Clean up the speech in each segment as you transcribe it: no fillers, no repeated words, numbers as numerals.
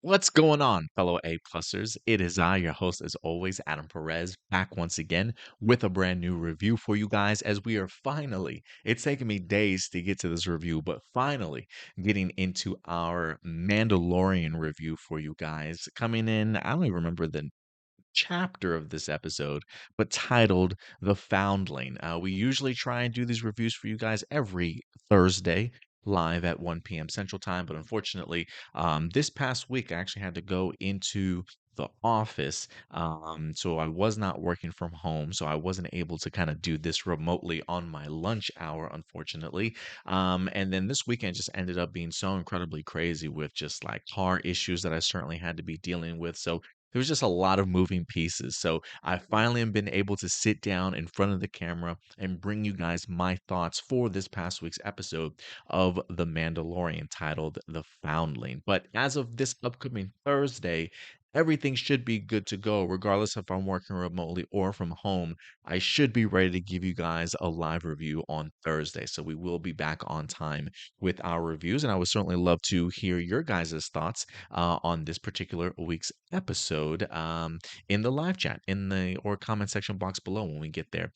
What's going on, fellow A-plussers? It is I, your host, as always, Adam Perez, back once again with a brand new review for you guys as we are finally, it's taken me days to get to this review, but finally getting into our Mandalorian review for you guys. Coming in, I don't even remember the chapter of this episode, but titled The Foundling. We usually try and do these reviews for you guys every Thursday live at 1 p.m. Central Time, but unfortunately, this past week I actually had to go into the office. So I was not working from home, so I wasn't able to kind of do this remotely on my lunch hour, unfortunately. And then this weekend just ended up being so incredibly crazy with just like car issues that I certainly had to be dealing with. So there was just a lot of moving pieces. So I finally have been able to sit down in front of the camera and bring you guys my thoughts for this past week's episode of The Mandalorian titled The Foundling. But as of this upcoming Thursday, everything should be good to go, regardless if I'm working remotely or from home. I should be ready to give you guys a live review on Thursday. So we will be back on time with our reviews. And I would certainly love to hear your guys' thoughts on this particular week's episode in the live chat in the or comment section box below when we get there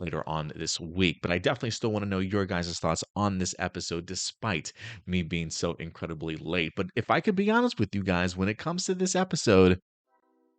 later on this week. But I definitely still want to know your guys' thoughts on this episode, despite me being so incredibly late. But if I could be honest with you guys, when it comes to this episode,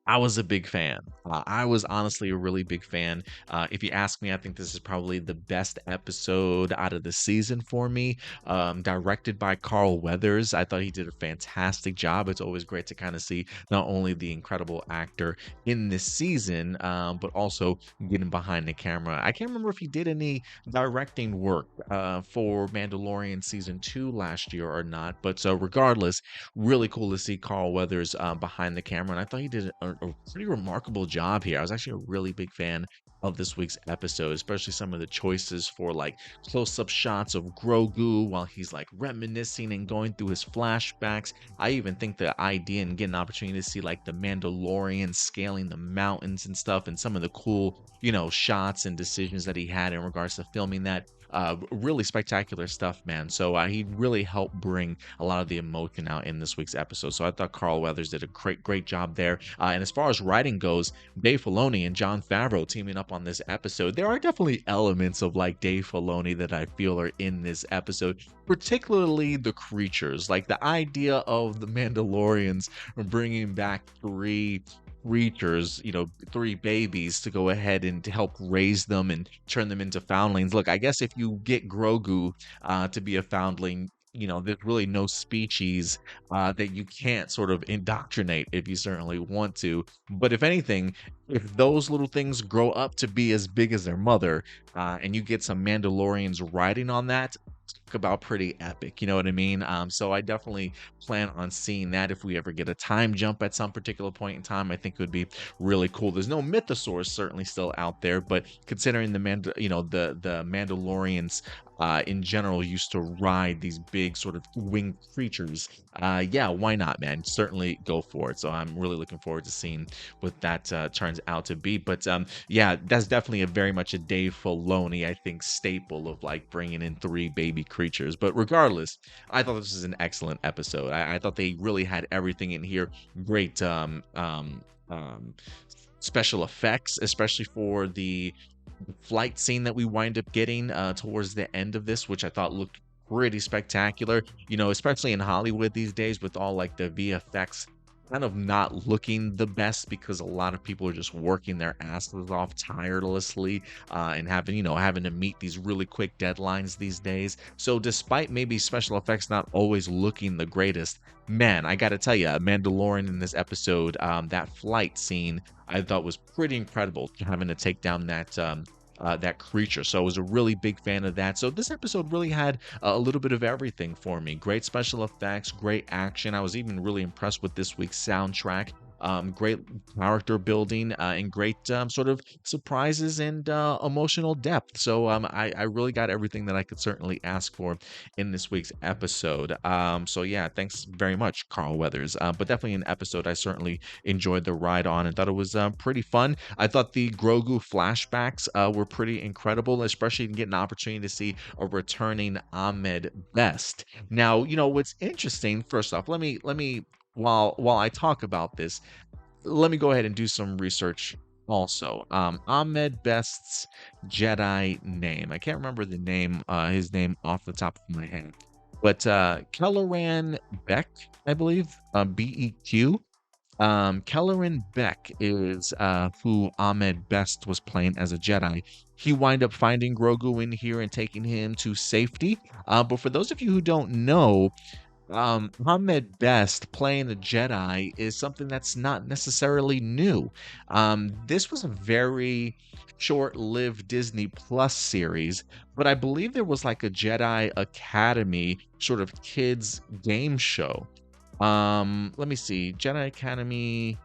I was a big fan. I was honestly a really big fan. If you ask me, I think this is probably the best episode out of the season for me. Directed by Carl Weathers. I thought he did a fantastic job. It's always great to kind of see not only the incredible actor in this season, but also getting behind the camera. I can't remember if he did any directing work for Mandalorian season 2 last year or not, but so regardless, really cool to see Carl Weathers behind the camera, and I thought he did a pretty remarkable job here. I was actually a really big fan of this week's episode, especially some of the choices for like close-up shots of Grogu while he's like reminiscing and going through his flashbacks. I even think the idea and getting an opportunity to see like the Mandalorian scaling the mountains and stuff, and some of the cool, shots and decisions that he had in regards to filming that. Really spectacular stuff, man. So he really helped bring a lot of the emotion out in this week's episode. So I thought Carl Weathers did a great job there. And as far as writing goes, Dave Filoni and Jon Favreau teaming up on this episode, there are definitely elements of like Dave Filoni that I feel are in this episode, particularly the creatures, like the idea of the Mandalorians bringing back creatures, three babies to go ahead and to help raise them and turn them into foundlings. Look, I guess if you get Grogu to be a foundling, there's really no species that you can't sort of indoctrinate if you certainly want to. But if anything, if those little things grow up to be as big as their mother, and you get some Mandalorians riding on that, talk about pretty epic, you know what I mean? So I definitely plan on seeing that if we ever get a time jump at some particular point in time. I think it would be really cool. There's no mythosaurs certainly still out there, but considering the Mandalorians in general used to ride these big sort of winged creatures. Yeah, why not, man? Certainly go for it. So I'm really looking forward to seeing what that turns out to be. But yeah, that's definitely a very much a Dave Filoni, I think, staple of like bringing in three baby creatures. But regardless, I thought this was an excellent episode. I thought they really had everything in here. Great special effects, especially for the flight scene that we wind up getting towards the end of this, which I thought looked pretty spectacular. Especially in Hollywood these days with all like the VFX kind of not looking the best because a lot of people are just working their asses off tirelessly and having to meet these really quick deadlines these days. So despite maybe special effects not always looking the greatest, man, I gotta tell you, Mandalorian in this episode, that flight scene I thought was pretty incredible, having to take down that creature. So I was a really big fan of that. So this episode really had a little bit of everything for me. Great special effects, great action. I was even really impressed with this week's soundtrack. Great character building and great sort of surprises and emotional depth. So I really got everything that I could certainly ask for in this week's episode. So yeah, thanks very much, Carl Weathers. But definitely an episode I certainly enjoyed the ride on and thought it was pretty fun. I thought the Grogu flashbacks were pretty incredible, especially getting an opportunity to see a returning Ahmed Best. Now, what's interesting. First off, let me while I talk about this, let me go ahead and do some research also. Ahmed Best's Jedi name. I can't remember his name off the top of my head. But Kelleran Beck, I believe, Beq. Kelleran Beck is who Ahmed Best was playing as a Jedi. He wind up finding Grogu in here and taking him to safety. But for those of you who don't know, Ahmed Best playing a Jedi is something that's not necessarily new. This was a very short-lived Disney Plus series, but I believe there was like a Jedi Academy sort of kids game show. Let me see. Jedi Academy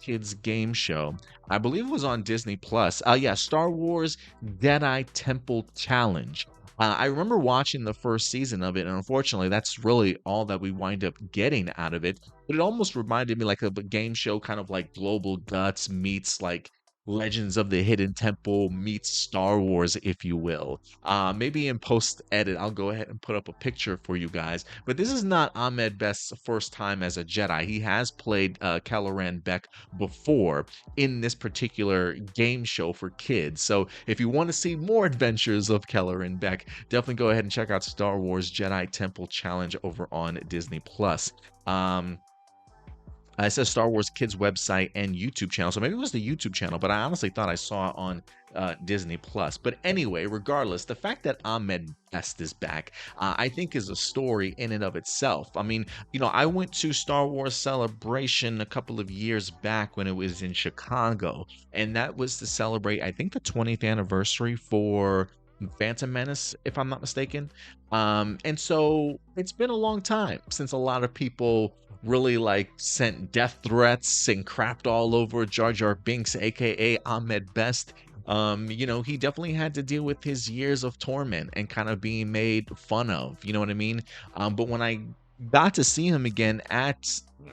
kids game show. I believe it was on Disney Plus. Yeah, Star Wars Jedi Temple Challenge. I remember watching the first season of it, and unfortunately, that's really all that we wind up getting out of it. But it almost reminded me like of a game show, kind of like Global Guts meets like Legends of the Hidden Temple meets Star Wars, if you will. Maybe in post edit, I'll go ahead and put up a picture for you guys. But this is not Ahmed Best's first time as a Jedi. He has played Kelleran Beck before in this particular game show for kids. So if you want to see more adventures of Kelleran Beck, definitely go ahead and check out Star Wars Jedi Temple Challenge over on Disney Plus. Um, it says Star Wars Kids website and YouTube channel. So maybe it was the YouTube channel, but I honestly thought I saw it on Disney Plus. But anyway, regardless, the fact that Ahmed Best is back, I think is a story in and of itself. I mean, I went to Star Wars Celebration a couple of years back when it was in Chicago, and that was to celebrate, I think, the 20th anniversary for Phantom Menace, if I'm not mistaken. And so it's been a long time since a lot of people really like sent death threats and crapped all over Jar Jar Binks, aka Ahmed Best. He definitely had to deal with his years of torment and kind of being made fun of, you know what I mean? But when I got to see him again at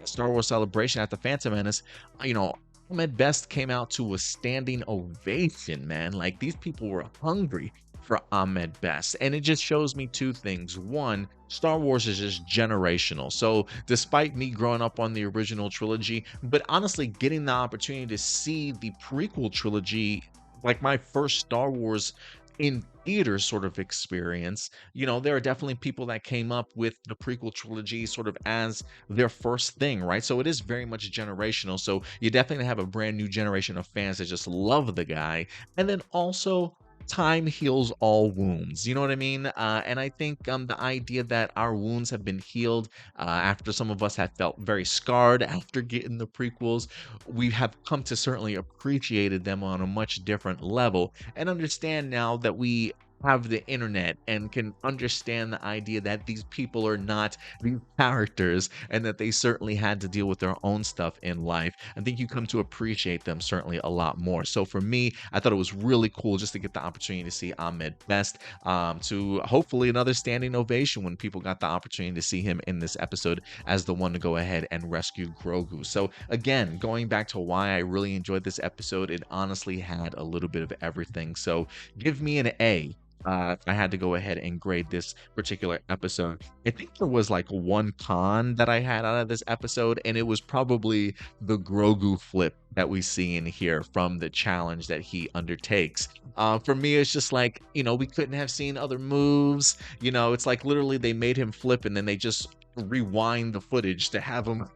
Star Wars Celebration at the Phantom Menace, Ahmed Best came out to a standing ovation, man. Like these people were hungry for Ahmed Best. And it just shows me two things. One, Star Wars is just generational. So, despite me growing up on the original trilogy, but honestly getting the opportunity to see the prequel trilogy, like my first Star Wars in theater sort of experience, there are definitely people that came up with the prequel trilogy sort of as their first thing, right? So it is very much generational. So you definitely have a brand new generation of fans that just love the guy. And then also time heals all wounds. You know what I mean? And I think the idea that our wounds have been healed after some of us have felt very scarred after getting the prequels, we have come to certainly appreciated them on a much different level and understand now that we have the internet and can understand the idea that these people are not these characters and that they certainly had to deal with their own stuff in life. I think you come to appreciate them certainly a lot more. So for me, I thought it was really cool just to get the opportunity to see Ahmed Best, to hopefully another standing ovation when people got the opportunity to see him in this episode as the one to go ahead and rescue Grogu. So again, going back to why I really enjoyed this episode, it honestly had a little bit of everything. So give me an A. If I had to go ahead and grade this particular episode. I think there was like one con that I had out of this episode, and it was probably the Grogu flip that we see in here from the challenge that he undertakes. For me, it's just like, we couldn't have seen other moves. It's like literally they made him flip and then they just rewind the footage to have him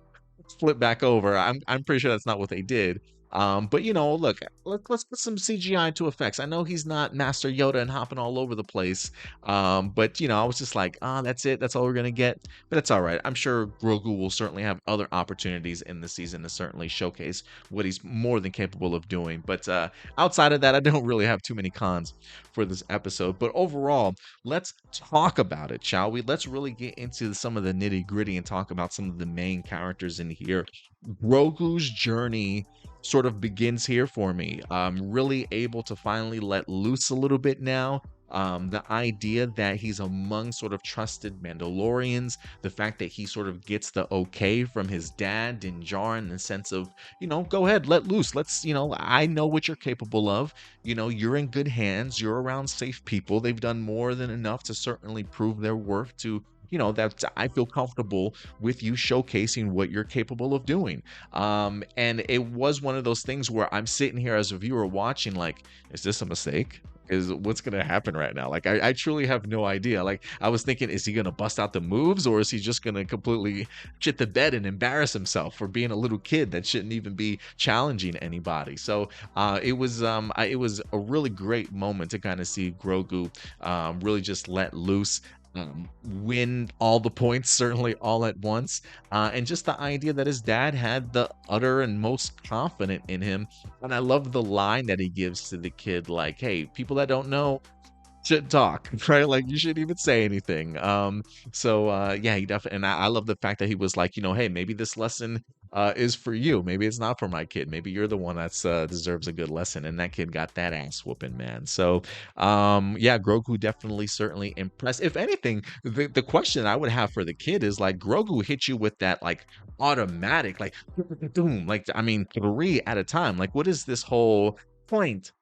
flip back over. I'm pretty sure that's not what they did. But look, let's put some CGI to effects. I know he's not Master Yoda and hopping all over the place. But I was just like, that's it. That's all we're gonna get. But it's all right. I'm sure Grogu will certainly have other opportunities in the season to certainly showcase what he's more than capable of doing. But outside of that, I don't really have too many cons for this episode. But overall, let's talk about it, shall we? Let's really get into some of the nitty gritty and talk about some of the main characters in here. Grogu's journey sort of begins here for me. I'm really able to finally let loose a little bit now. The idea that he's among sort of trusted Mandalorians, the fact that he sort of gets the okay from his dad, Din Djarin, in the sense of, go ahead, let loose. Let's, I know what you're capable of. You're in good hands. You're around safe people. They've done more than enough to certainly prove their worth to that I feel comfortable with you showcasing what you're capable of doing. And it was one of those things where I'm sitting here as a viewer watching, like, is this a mistake? Is what's gonna happen right now? Like, I truly have no idea. Like, I was thinking, is he gonna bust out the moves, or is he just gonna completely shit the bed and embarrass himself for being a little kid that shouldn't even be challenging anybody? So it was a really great moment to kind of see Grogu really just let loose, win all the points, certainly all at once. And just the idea that his dad had the utter and most confident in him. And I love the line that he gives to the kid, like, hey, people that don't know shouldn't talk, right? Like, you shouldn't even say anything. Yeah, he definitely, and I love the fact that he was like, hey, maybe this lesson is for you. Maybe it's not for my kid. Maybe you're the one that's deserves a good lesson. And that kid got that ass whooping, man. So yeah, Grogu definitely certainly impressed. If anything, the question I would have for the kid is like, Grogu hit you with that like automatic, like boom, like, I mean, three at a time. Like, what is this whole point?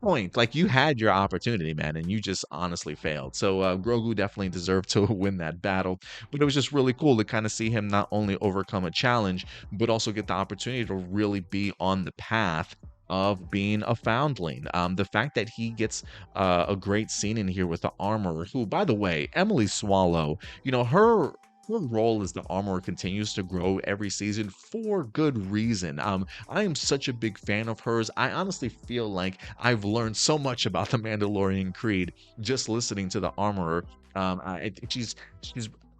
Like, you had your opportunity, man, and you just honestly failed. So Grogu definitely deserved to win that battle. But it was just really cool to kind of see him not only overcome a challenge, but also get the opportunity to really be on the path of being a foundling. The fact that he gets a great scene in here with the armorer, who, by the way, Emily Swallow, her role as the armorer continues to grow every season for good reason. I am such a big fan of hers. I honestly feel like I've learned so much about the Mandalorian Creed just listening to the armorer. She's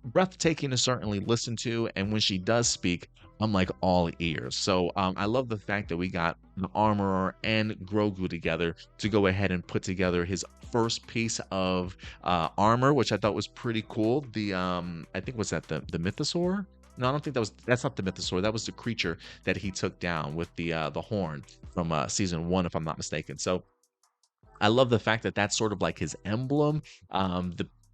breathtaking to certainly listen to, and when she does speak, I'm like all ears. So I love the fact that we got the armorer and Grogu together to go ahead and put together his first piece of armor, which I thought was pretty cool. I think, was that the mythosaur? No, I don't think that's not the mythosaur. That was the creature that he took down with the horn from season one, if I'm not mistaken. So I love the fact that that's sort of like his emblem.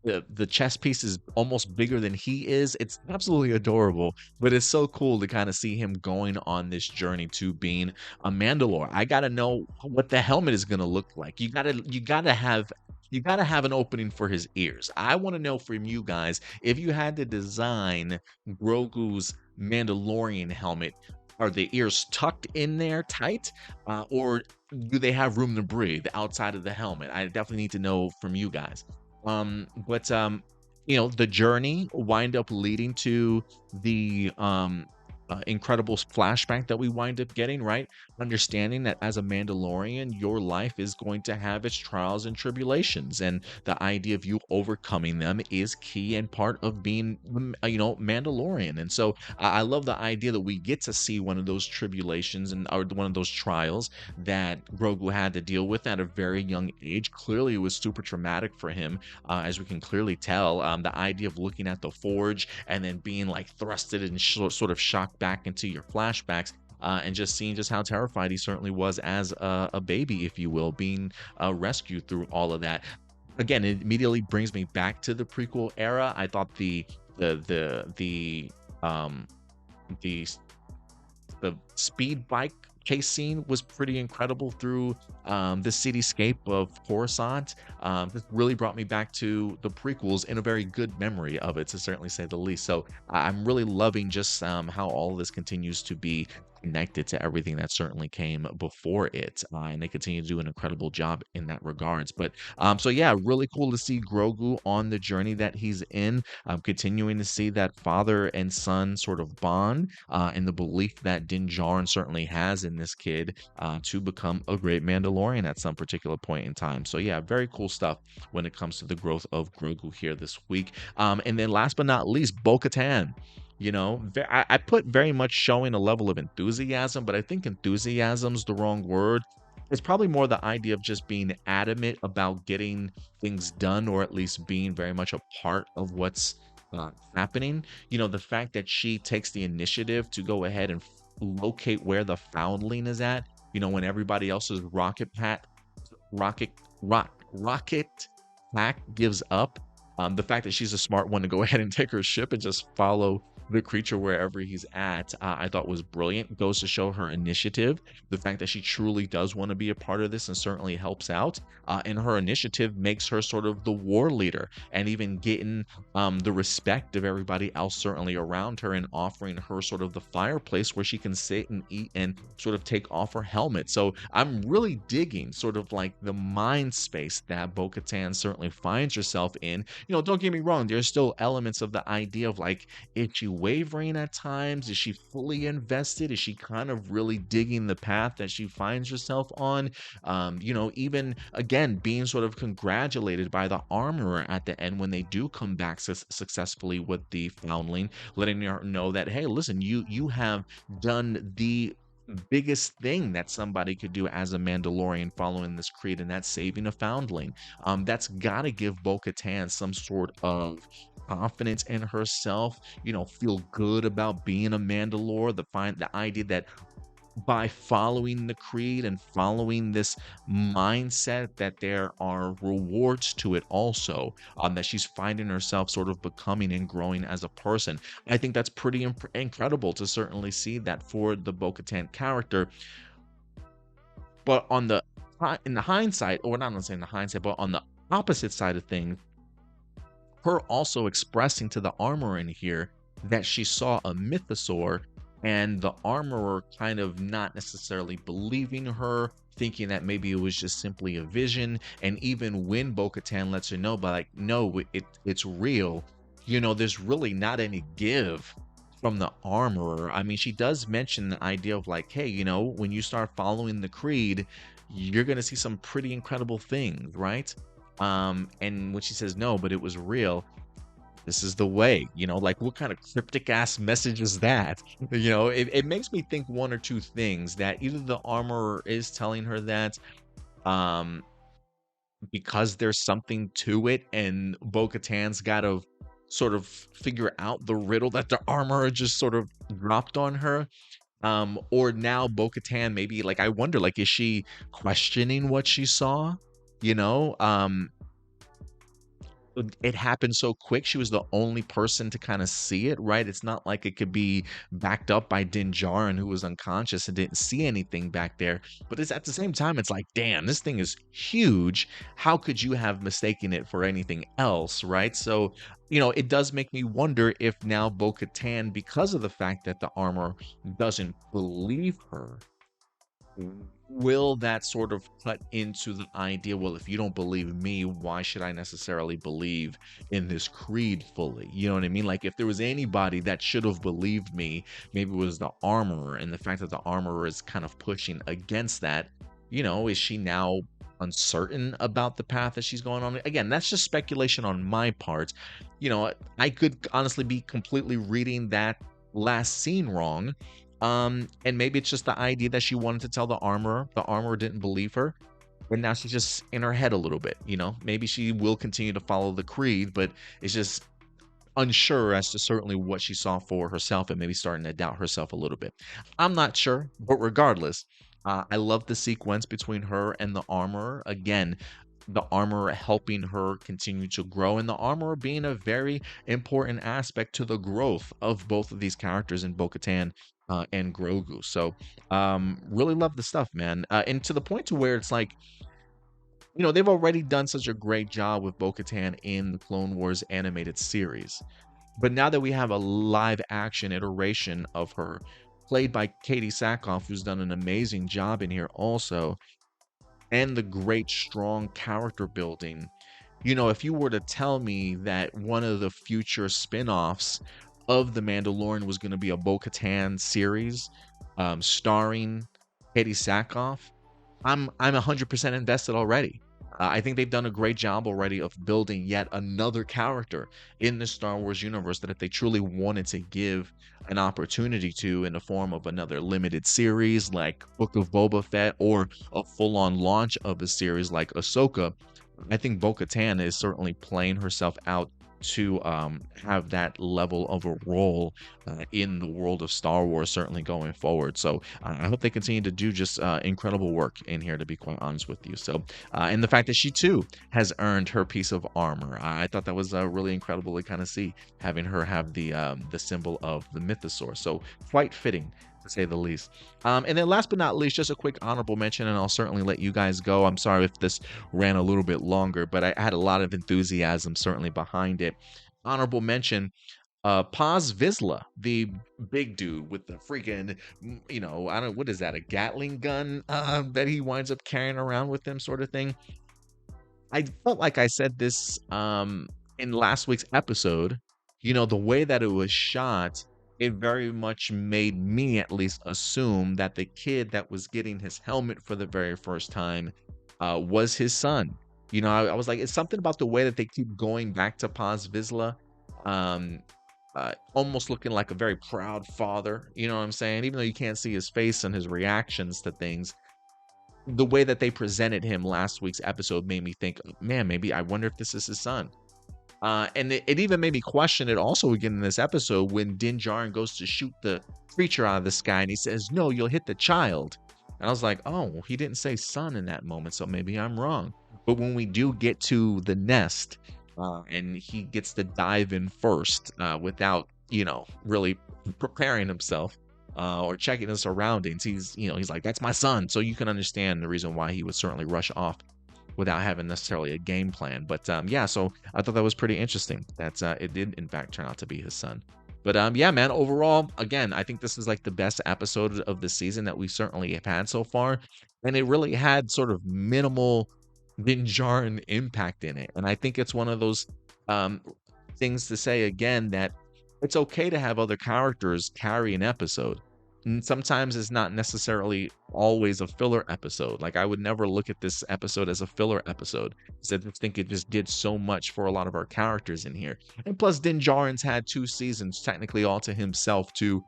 The chess piece is almost bigger than he is. It's absolutely adorable, but it's so cool to kind of see him going on this journey to being a Mandalore. I gotta know what the helmet is gonna look like. You gotta have an opening for his ears. I want to know from you guys, if you had to design Grogu's Mandalorian helmet, are the ears tucked in there tight, or do they have room to breathe outside of the helmet? I definitely need to know from you guys. But the journey wind up leading to the incredible flashback that we wind up getting, right? Understanding that as a Mandalorian, your life is going to have its trials and tribulations, and the idea of you overcoming them is key and part of being, Mandalorian. And so I love the idea that we get to see one of those tribulations and or one of those trials that Grogu had to deal with at a very young age. Clearly, it was super traumatic for him, as we can clearly tell. The idea of looking at the forge and then being like thrusted and sort of shocked back into your flashbacks, and just seeing just how terrified he certainly was as a baby, if you will, being rescued through all of that. Again, it immediately brings me back to the prequel era. I thought um the the speed bike chase scene was pretty incredible through the cityscape of Coruscant. This really brought me back to the prequels in a very good memory of it, to certainly say the least. So I'm really loving just how all of this continues to be connected to everything that certainly came before it, and they continue to do an incredible job in that regards. But so yeah, really cool to see Grogu on the journey that he's in. Continuing to see that father and son sort of bond, and the belief that Din Djarin certainly has in this kid, to become a great Mandalorian at some particular point in time. So yeah, very cool stuff when it comes to the growth of Grogu here this week. And then last but not least, Bo-Katan. I put very much showing a level of enthusiasm, but I think enthusiasm's the wrong word. It's probably more the idea of just being adamant about getting things done, or at least being very much a part of what's happening. The fact that she takes the initiative to go ahead and locate where the foundling is at, when everybody else's rocket, rocket pack gives up. The fact that she's a smart one to go ahead and take her ship and just follow the creature wherever he's at, I thought was brilliant. Goes to show her initiative, the fact that she truly does want to be a part of this and certainly helps out. And her initiative makes her sort of the war leader and even getting the respect of everybody else certainly around her and offering her sort of the fireplace where she can sit and eat and sort of take off her helmet. So I'm really digging sort of like the mind space that Bo-Katan certainly finds herself in. Don't get me wrong, there's still elements of the idea of like, is she wavering at times? Is she fully invested? Is she kind of really digging the path that she finds herself on? Even again, being sort of congratulated by the armorer at the end when they do come back successfully with the Foundling, letting her know that, hey, listen, you have done the biggest thing that somebody could do as a Mandalorian following this creed, and that's saving a Foundling. That's got to give Bo-Katan some sort of confidence in herself, feel good about being a Mandalore, the idea that by following the creed and following this mindset that there are rewards to it also, that she's finding herself sort of becoming and growing as a person. I think that's pretty incredible to certainly see that for the Bo-Katan character. But in the hindsight, or not saying the hindsight, but on the opposite side of things, her also expressing to the armorer in here that she saw a mythosaur, and the armorer kind of not necessarily believing her, thinking that maybe it was just simply a vision. And even when Bo-Katan lets her know, but like, no, it's real, there's really not any give from the armorer. I mean, she does mention the idea of like, hey, when you start following the creed, you're going to see some pretty incredible things, right? And when she says no, but it was real, this is the way, like what kind of cryptic ass message is that? It makes me think one or two things, that either the armorer is telling her that um because there's something to it, and Bo-Katan's got to sort of figure out the riddle that the armorer just sort of dropped on her. Or now Bo-Katan, maybe, like, I wonder, like, is she questioning what she saw? You know, it happened so quick. She was the only person to kind of see it, right? It's not like it could be backed up by Din Djarin, who was unconscious and didn't see anything back there. But it's at the same time, it's like, damn, this thing is huge. How could you have mistaken it for anything else, right? So, it does make me wonder if now Bo-Katan, because of the fact that the armor doesn't believe her, will that sort of cut into the idea, well, if you don't believe me, why should I necessarily believe in this creed fully? You know what I mean? Like, if there was anybody that should have believed me, maybe it was the armorer. And the fact that the armorer is kind of pushing against that, is she now uncertain about the path that she's going on? Again, that's just speculation on my part. I could honestly be completely reading that last scene wrong. And maybe it's just the idea that she wanted to tell the armorer didn't believe her, and now she's just in her head a little bit. Maybe she will continue to follow the creed, but it's just unsure as to certainly what she saw for herself, and maybe starting to doubt herself a little bit. I'm not sure, but regardless, I love the sequence between her and the armorer. Again, the armorer helping her continue to grow, and the armorer being a very important aspect to the growth of both of these characters in Bo-Katan and Grogu. So really love the stuff, man. And to the point to where it's like, they've already done such a great job with Bo-Katan in the Clone Wars animated series. But now that we have a live action iteration of her, played by Katie Sackhoff, who's done an amazing job in here also, and the great strong character building, if you were to tell me that one of the future spin-offs of The Mandalorian was going to be a Bo-Katan series, starring Katie Sackhoff, I'm 100% invested already. I think they've done a great job already of building yet another character in the Star Wars universe that if they truly wanted to give an opportunity to, in the form of another limited series like Book of Boba Fett, or a full-on launch of a series like Ahsoka, I think Bo-Katan is certainly playing herself out to have that level of a role in the world of Star Wars, certainly going forward. So I hope they continue to do just incredible work in here, to be quite honest with you. So, and the fact that she too has earned her piece of armor, I thought that was really incredible to kind of see, having her have the symbol of the mythosaur. So quite fitting, to say the least. And then last but not least, just a quick honorable mention, and I'll certainly let you guys go. I'm sorry if this ran a little bit longer, but I had a lot of enthusiasm certainly behind it. Honorable mention, Paz Vizsla, the big dude with the freaking, I don't, what is that, a Gatling gun that he winds up carrying around with him, sort of thing. I felt like I said this in last week's episode. The way that it was shot, it very much made me at least assume that the kid that was getting his helmet for the very first time was his son. I was like, it's something about the way that they keep going back to Paz Vizsla, um, almost looking like a very proud father. You know what I'm saying? Even though you can't see his face and his reactions to things, the way that they presented him last week's episode made me think, man, maybe I wonder if this is his son. And it even made me question it also again in this episode when Din Djarin goes to shoot the creature out of the sky and he says, "No, you'll hit the child." And I was like, oh, he didn't say son in that moment, so maybe I'm wrong. But when we do get to the nest, and he gets to dive in first without, really preparing himself or checking his surroundings, he's like, "That's my son." So you can understand the reason why he would certainly rush off without having necessarily a game plan. But yeah, so I thought that was pretty interesting that it did in fact turn out to be his son. But yeah, man, overall, again, I think this is like the best episode of the season that we certainly have had so far. And it really had sort of minimal Din Djarin impact in it. And I think it's one of those um, things to say again that it's okay to have other characters carry an episode. And sometimes it's not necessarily always a filler episode. Like I would never look at this episode as a filler episode. I just think it just did so much for a lot of our characters in here. And plus, Din Djarin's had 2 seasons technically all to himself to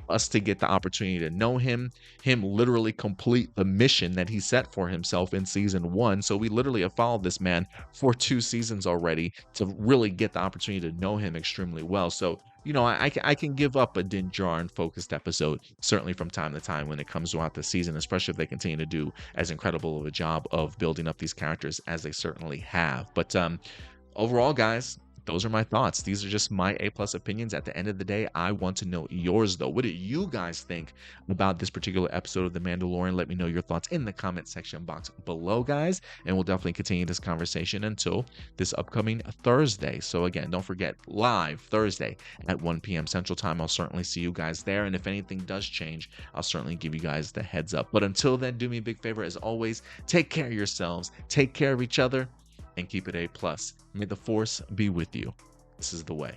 us to get the opportunity to know him literally complete the mission that he set for himself in season 1. So we literally have followed this man for 2 seasons already to really get the opportunity to know him extremely well. So I can give up a Din Djarin focused episode certainly from time to time when it comes throughout the season, especially if they continue to do as incredible of a job of building up these characters as they certainly have. But overall, guys, those are my thoughts. These are just my A+ opinions. At the end of the day, I want to know yours, though. What do you guys think about this particular episode of The Mandalorian? Let me know your thoughts in the comment section box below, guys. And we'll definitely continue this conversation until this upcoming Thursday. So again, don't forget, live Thursday at 1 p.m. Central Time. I'll certainly see you guys there. And if anything does change, I'll certainly give you guys the heads up. But until then, do me a big favor, as always, take care of yourselves, take care of each other, and keep it A+. May the Force be with you. This is the way.